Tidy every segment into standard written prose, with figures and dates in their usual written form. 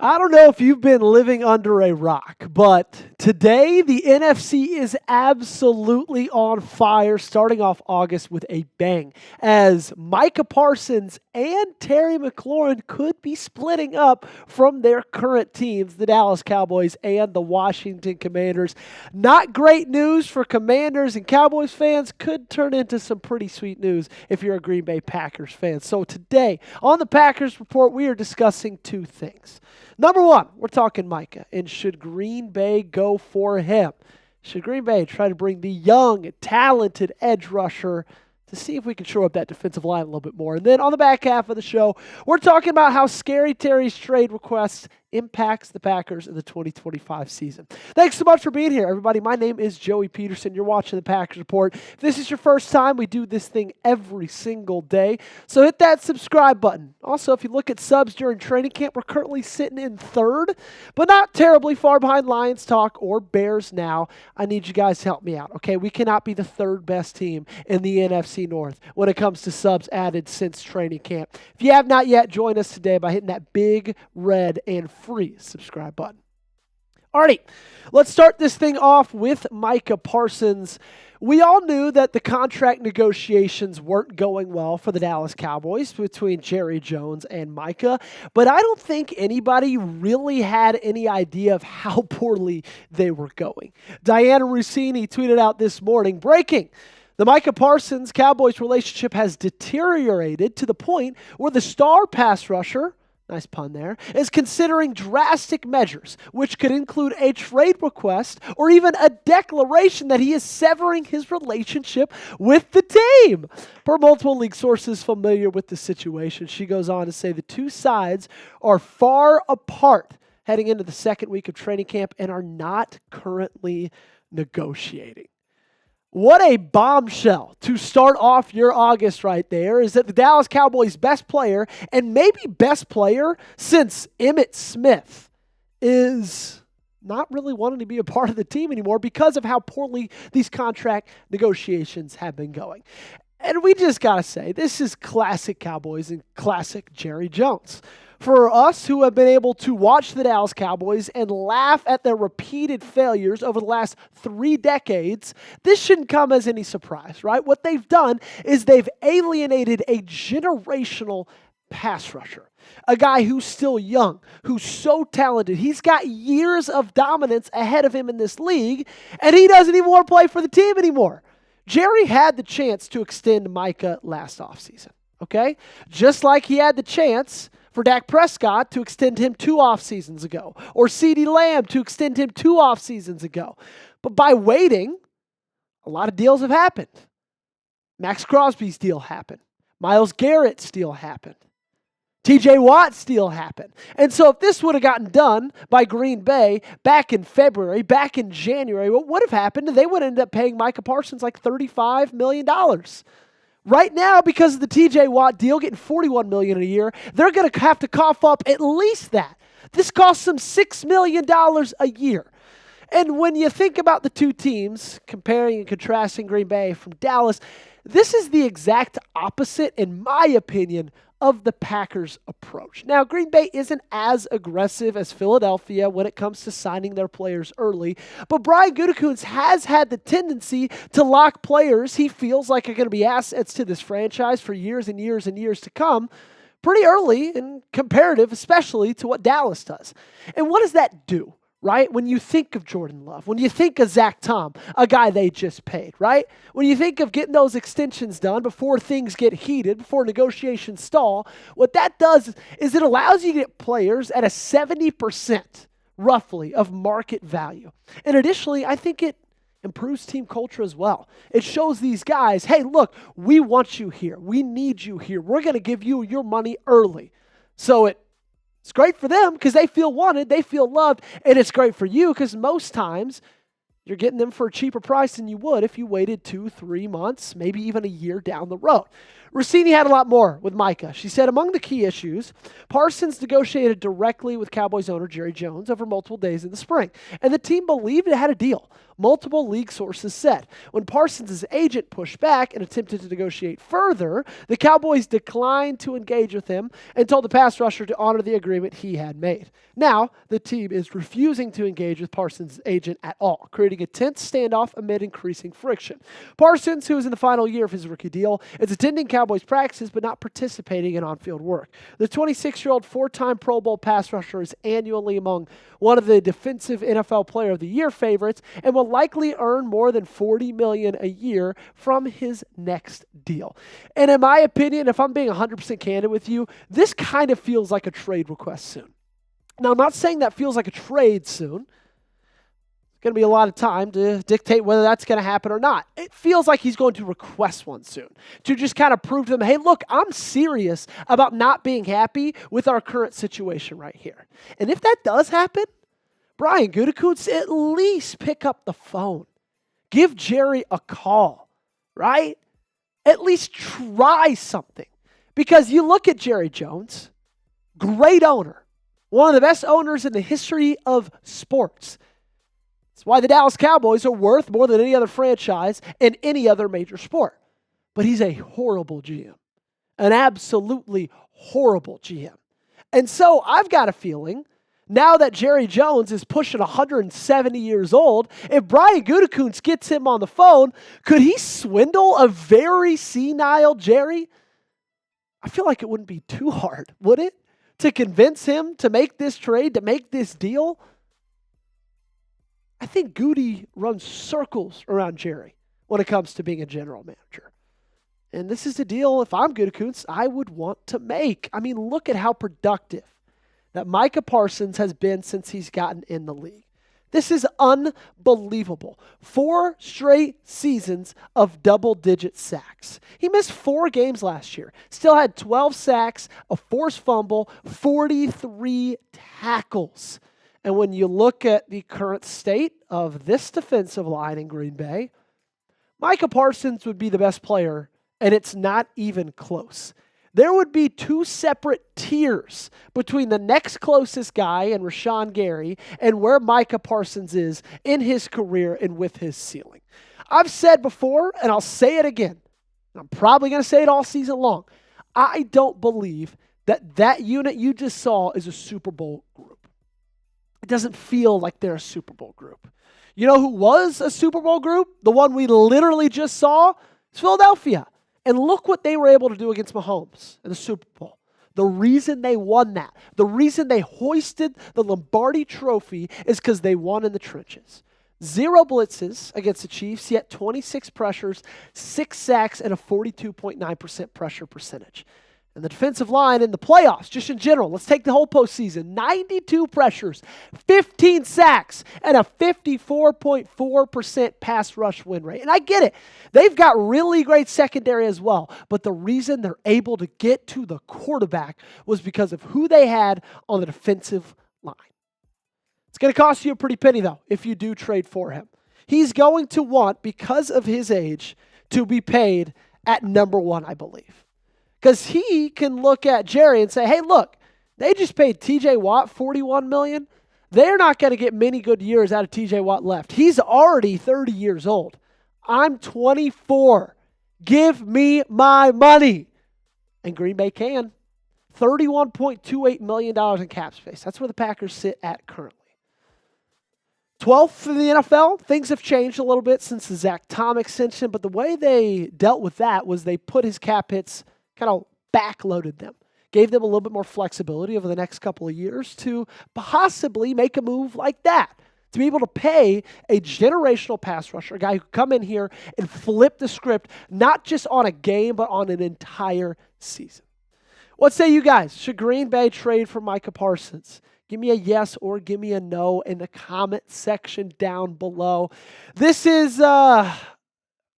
I don't know if you've been living under a rock, but today the NFC is absolutely on fire, starting off August with a bang, as Micah Parsons and Terry McLaurin could be splitting up from their current teams, the Dallas Cowboys and the Washington Commanders. Not great news for Commanders and Cowboys fans, could turn into some pretty sweet news if you're a Green Bay Packers fan. So today, on the Packers Report, we are discussing two things. Number one, we're talking Micah, and should Green Bay go for him? Should Green Bay try to bring the young, talented edge rusher to see if we can shore up that defensive line a little bit more? And then on the back half of the show, we're talking about how Scary Terry's trade request impacts the Packers in the 2025 season. Thanks so much for being here, everybody. My name is Joey Petersen. You're watching the Packers Report. If this is your first time, we do this thing every single day, so hit that subscribe button. Also, if you look at subs during training camp, we're currently sitting in third, but not terribly far behind Lions Talk or Bears Now. I need you guys to help me out, okay? We cannot be the third best team in the NFC North when it comes to subs added since training camp. If you have not yet, join us today by hitting that big red and free subscribe button. Alrighty, let's start this thing off with Micah Parsons. We all knew that the contract negotiations weren't going well for the Dallas Cowboys between Jerry Jones and Micah, but I don't think anybody really had any idea of how poorly they were going. Diana Rossini tweeted out this morning, breaking: the Micah Parsons Cowboys relationship has deteriorated to the point where the star pass rusher, nice pun there, is considering drastic measures, which could include a trade request or even a declaration that he is severing his relationship with the team. Per multiple league sources familiar with the situation, she goes on to say the two sides are far apart heading into the second week of training camp and are not currently negotiating. What a bombshell to start off your August right there, is that the Dallas Cowboys' best player, and maybe best player since Emmitt Smith, is not really wanting to be a part of the team anymore because of how poorly these contract negotiations have been going. And we just got to say, this is classic Cowboys and classic Jerry Jones. For us who have been able to watch the Dallas Cowboys and laugh at their repeated failures over the last 3 decades, this shouldn't come as any surprise, right? What they've done is they've alienated a generational pass rusher, a guy who's still young, who's so talented. He's got years of dominance ahead of him in this league, and he doesn't even want to play for the team anymore. Jerry had the chance to extend Micah last offseason, okay? Just like he had the chance for Dak Prescott to extend him 2 off seasons ago, or CeeDee Lamb to extend him 2 off seasons ago. But by waiting, a lot of deals have happened. Max Crosby's deal happened. Myles Garrett's deal happened. TJ Watt's deal happened. And so if this would have gotten done by Green Bay back in February, back in January, what would have happened? They would end up paying Micah Parsons like $35 million. Right now, because of the TJ Watt deal, getting $41 million a year, they're going to have to cough up at least that. This costs them $6 million a year. And when you think about the two teams, comparing and contrasting Green Bay from Dallas, this is the exact opposite, in my opinion, of the Packers' approach. Now, Green Bay isn't as aggressive as Philadelphia when it comes to signing their players early, but Brian Gutekunst has had the tendency to lock players he feels like are going to be assets to this franchise for years and years and years to come pretty early, and comparative, especially to what Dallas does. And what does that do? Right? When you think of Jordan Love, when you think of Zach Tom, a guy they just paid, right? When you think of getting those extensions done before things get heated, before negotiations stall, what that does is it allows you to get players at a 70% roughly of market value. And additionally, I think it improves team culture as well. It shows these guys, hey, look, we want you here. We need you here. We're going to give you your money early. So it's great for them because they feel wanted, they feel loved, and it's great for you because most times You're getting them for a cheaper price than you would if you waited 2-3 months, maybe even a year down the road. Rossini had a lot more with Micah. She said, among the key issues, Parsons negotiated directly with Cowboys owner Jerry Jones over multiple days in the spring, and the team believed it had a deal. Multiple league sources said. When Parsons' agent pushed back and attempted to negotiate further, the Cowboys declined to engage with him and told the pass rusher to honor the agreement he had made. Now, the team is refusing to engage with Parsons' agent at all, creating a tense standoff amid increasing friction. Parsons, who is in the final year of his rookie deal, is attending Cowboys practices but not participating in on-field work. The 26-year-old four-time Pro Bowl pass rusher is annually among one of the defensive NFL Player of the Year favorites and will likely earn more than $40 million a year from his next deal. And in my opinion, if I'm being 100% candid with you, this kind of feels like a trade request soon. Now, I'm not saying that feels like a trade soon. It's going to be a lot of time to dictate whether that's going to happen or not. It feels like he's going to request one soon to just kind of prove to them, hey, look, I'm serious about not being happy with our current situation right here. And if that does happen, Brian Gutekunst at least pick up the phone. Give Jerry a call, right? At least try something. Because you look at Jerry Jones, great owner, one of the best owners in the history of sports. That's why the Dallas Cowboys are worth more than any other franchise in any other major sport. But he's a horrible GM, an absolutely horrible GM. And so I've got a feeling now that Jerry Jones is pushing 170 years old, if Brian Gutekunst gets him on the phone, could he swindle a very senile Jerry? I feel like it wouldn't be too hard, would it? To convince him to make this trade, to make this deal? I think Goody runs circles around Jerry when it comes to being a general manager. And this is the deal, if I'm Gutekunst, I would want to make. I mean, look at how productive that Micah Parsons has been since he's gotten in the league. This is unbelievable. 4 straight seasons of double-digit sacks. He missed 4 games last year. Still had 12 sacks, a forced fumble, 43 tackles. And when you look at the current state of this defensive line in Green Bay, Micah Parsons would be the best player, and it's not even close. There would be 2 separate tiers between the next closest guy and Rashawn Gary and where Micah Parsons is in his career and with his ceiling. I've said before, and I'll say it again, and I'm probably going to say it all season long, I don't believe that unit you just saw is a Super Bowl group. It doesn't feel like they're a Super Bowl group. You know who was a Super Bowl group? The one we literally just saw? It's Philadelphia. And look what they were able to do against Mahomes in the Super Bowl. The reason they won that, the reason they hoisted the Lombardi trophy is because they won in the trenches. 0 blitzes against the Chiefs, yet 26 pressures, 6 sacks, and a 42.9% pressure percentage. And the defensive line in the playoffs, just in general, let's take the whole postseason, 92 pressures, 15 sacks, and a 54.4% pass rush win rate. And I get it. They've got really great secondary as well. But the reason they're able to get to the quarterback was because of who they had on the defensive line. It's going to cost you a pretty penny, though, if you do trade for him. He's going to want, because of his age, to be paid at number 1, I believe. Because he can look at Jerry and say, hey, look, they just paid T.J. Watt $41 million. They're not going to get many good years out of T.J. Watt left. He's already 30 years old. I'm 24. Give me my money. And Green Bay can. $31.28 million in cap space. That's where the Packers sit at currently. 12th in the NFL. Things have changed a little bit since the Zach Tom extension, but the way they dealt with that was they put his cap hits, kind of backloaded them, gave them a little bit more flexibility over the next couple of years to possibly make a move like that, to be able to pay a generational pass rusher, a guy who could come in here and flip the script, not just on a game, but on an entire season. What say you guys? Should Green Bay trade for Micah Parsons? Give me a yes or give me a no in the comment section down below. This is going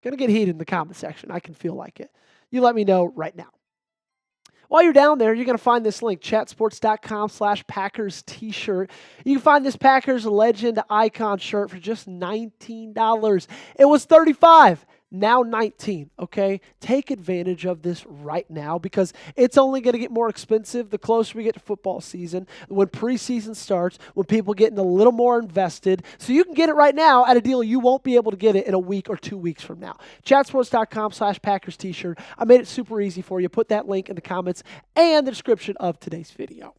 to get heated in the comment section. I can feel like it. You let me know right now. While you're down there, you're going to find this link, chatsports.com/Packers t-shirt. You can find this Packers Legend Icon shirt for just $19. It was $35. Now 19, okay? Take advantage of this right now because it's only going to get more expensive the closer we get to football season, when preseason starts, when people get a little more invested. So you can get it right now at a deal you won't be able to get it in a week or 2 weeks from now. Chatsports.com/Packers t-shirt. I made it super easy for you. Put that link in the comments and the description of today's video.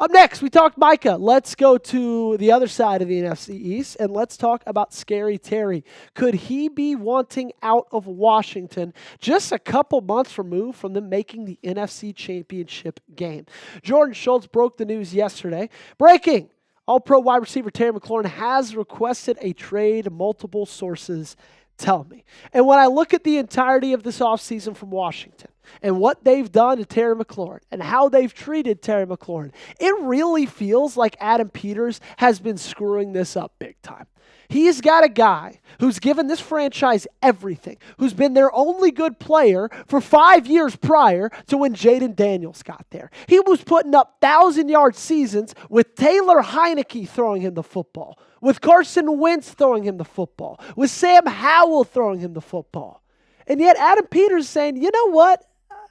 Up next, we talked Micah. Let's go to the other side of the NFC East, and let's talk about Scary Terry. Could he be wanting out of Washington just a couple months removed from them making the NFC Championship game? Jordan Schultz broke the news yesterday. Breaking! All-Pro wide receiver Terry McLaurin has requested a trade, multiple sources tell me. And when I look at the entirety of this offseason from Washington and what they've done to Terry McLaurin and how they've treated Terry McLaurin, it really feels like Adam Peters has been screwing this up big time. He's got a guy who's given this franchise everything, who's been their only good player for 5 years prior to when Jaden Daniels got there. He was putting up 1,000-yard seasons with Taylor Heineke throwing him the football, with Carson Wentz throwing him the football, with Sam Howell throwing him the football. And yet Adam Peters is saying, you know what?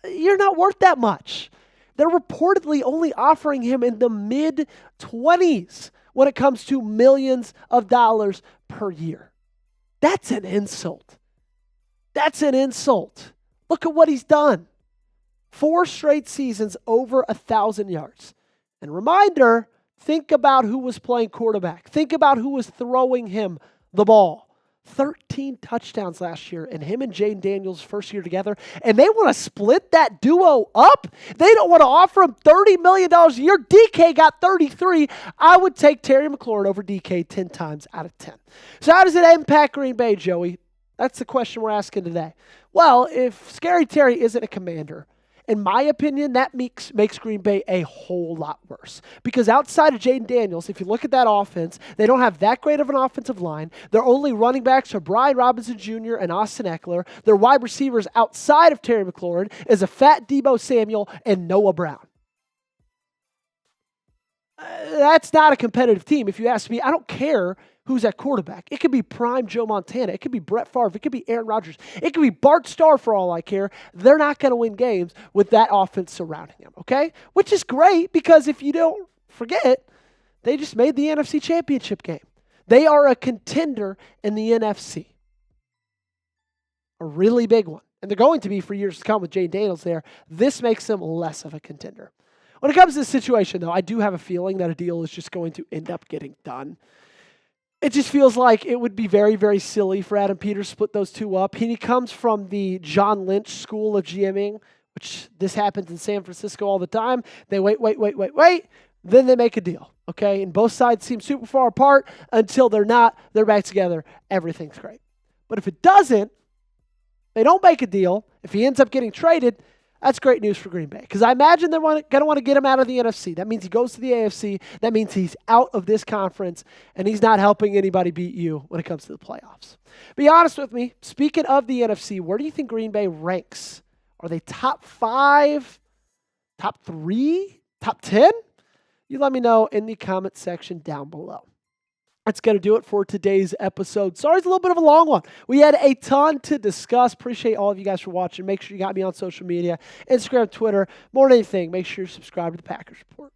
You're not worth that much. They're reportedly only offering him in the mid-20s when it comes to millions of dollars per year. That's an insult. That's an insult. Look at what he's done. 4 straight seasons over 1,000 yards. And reminder, think about who was playing quarterback. Think about who was throwing him the ball. 13 touchdowns last year, and him and Jaden Daniels' first year together, and they want to split that duo up? They don't want to offer him $30 million a year. DK got 33. I would take Terry McLaurin over DK 10 times out of 10. So how does it impact Green Bay, Joey? That's the question we're asking today. Well, if Scary Terry isn't a Commander, in my opinion, that makes Green Bay a whole lot worse. Because outside of Jaden Daniels, if you look at that offense, they don't have that great of an offensive line. Their only running backs are Brian Robinson Jr. and Austin Eckler. Their wide receivers outside of Terry McLaurin is a fat Deebo Samuel and Noah Brown. That's not a competitive team. If you ask me, I don't care who's at quarterback. It could be prime Joe Montana. It could be Brett Favre. It could be Aaron Rodgers. It could be Bart Starr for all I care. They're not going to win games with that offense surrounding him, okay? Which is great because if you don't forget, they just made the NFC Championship game. They are a contender in the NFC. A really big one. And they're going to be for years to come with Jaden Daniels there. This makes them less of a contender. When it comes to this situation, though, I do have a feeling that a deal is just going to end up getting done. It just feels like it would be very, very silly for Adam Peters to split those two up. He comes from the John Lynch school of GMing, which this happens in San Francisco all the time. They wait. Then they make a deal, okay? And both sides seem super far apart until they're not. They're back together. Everything's great. But if it doesn't, they don't make a deal. If he ends up getting traded, that's great news for Green Bay because I imagine they're going to want to get him out of the NFC. That means he goes to the AFC. That means he's out of this conference, and he's not helping anybody beat you when it comes to the playoffs. Be honest with me. Speaking of the NFC, where do you think Green Bay ranks? Are they top 5, top 3, top 10? You let me know in the comment section down below. That's going to do it for today's episode. Sorry, it's a little bit of a long one. We had a ton to discuss. Appreciate all of you guys for watching. Make sure you got me on social media, Instagram, Twitter. More than anything, make sure you subscribe to the Packers Report.